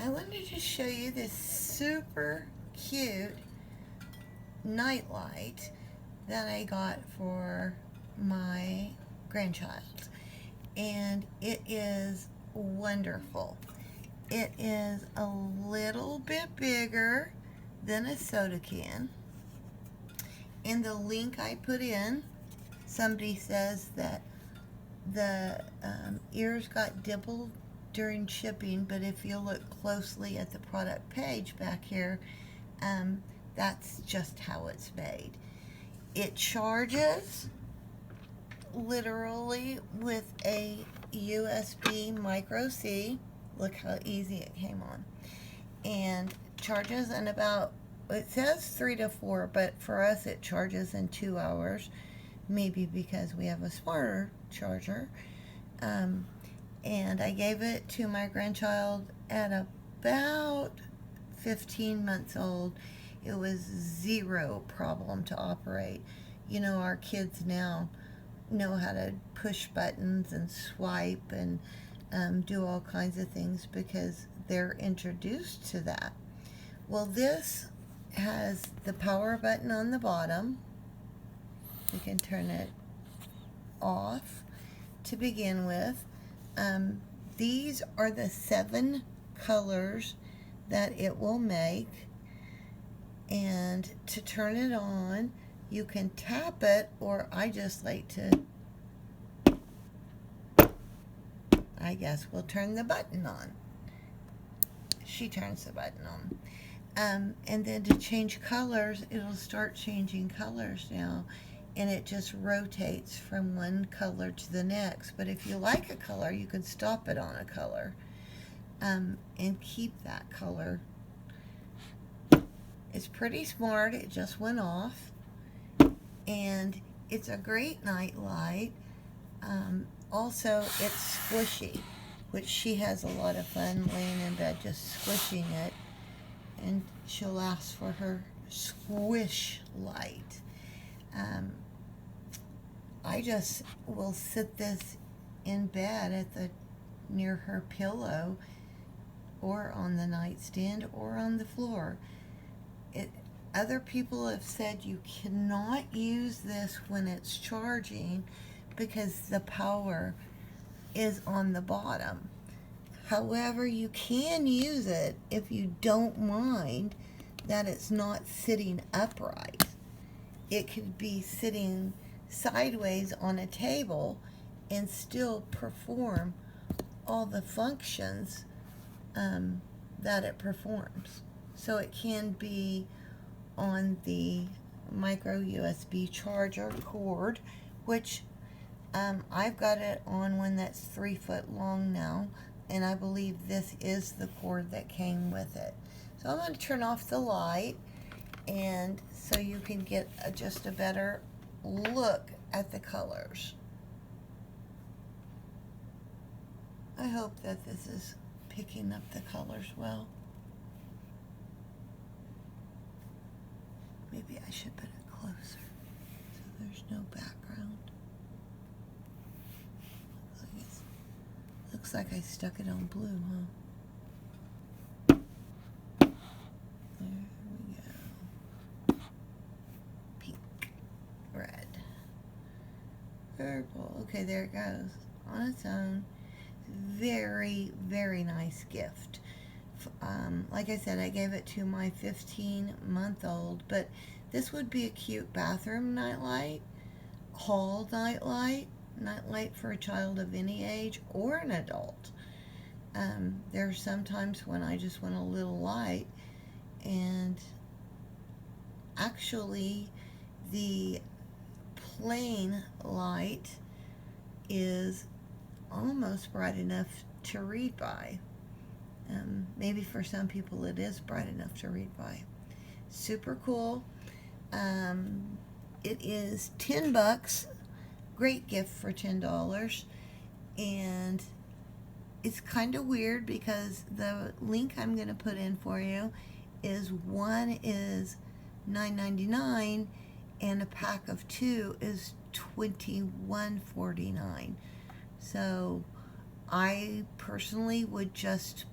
I wanted to show you this super cute night light that I got for my grandchild, and it is wonderful. It is a little bit bigger than a soda can. In the link I put in, somebody says that the ears got dimpled during shipping, but if you look closely at the product page back here, that's just how it's made. It charges literally with a USB micro C. Look how easy it came on. And charges in about, it says 3 to 4, but for us it charges in 2 hours, maybe because we have a smarter charger. And I gave it to my grandchild at about 15 months old. It was zero problem to operate. You know, our kids now know how to push buttons and swipe and do all kinds of things because they're introduced to that. Well, this has the power button on the bottom. We can turn it off to begin with. These are the 7 colors that it will make, and to turn it on you can tap it, or I just like to, I guess we'll turn the button on. She turns the button on. And then to change colors, it'll start changing colors now, and it just rotates from one color to the next. But if you like a color, you can stop it on a color and keep that color. It's pretty smart. It just went off, and it's a great night light. Also, it's squishy, which she has a lot of fun laying in bed just squishing it, and she'll ask for her squish light. I just will sit this in bed near her pillow, or on the nightstand, or on the floor. Other people have said you cannot use this when it's charging because the power is on the bottom. However, you can use it if you don't mind that it's not sitting upright. It could be sitting sideways on a table and still perform all the functions that it performs. So it can be on the micro USB charger cord, which I've got it on one that's 3 foot long now, and I believe this is the cord that came with it. So I'm going to turn off the light, and so you can get just a better look at the colors. I hope that this is picking up the colors well. Maybe I should put it closer so there's no background. Looks like I stuck it on blue, huh? There we go. Pink, red, purple. Okay, there it goes on its own. Very, very nice gift. Like I said, I gave it to my 15-month-old, but this would be a cute bathroom nightlight, hall nightlight for a child of any age or an adult. There's sometimes when I just want a little light, and actually the plain light is almost bright enough to read by. Maybe for some people it is bright enough to read by. Super cool. It is $10. Great gift for $10. And it's kind of weird because the link I'm going to put in for you is one is $9.99 and a pack of 2 is $21.49. So I personally would just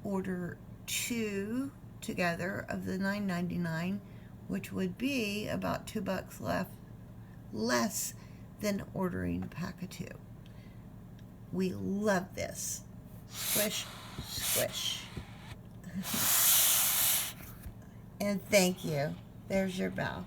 order 2 together of the $9.99, which would be about $2 less than ordering a pack of 2. We love this. Squish, squish. And thank you. There's your bell.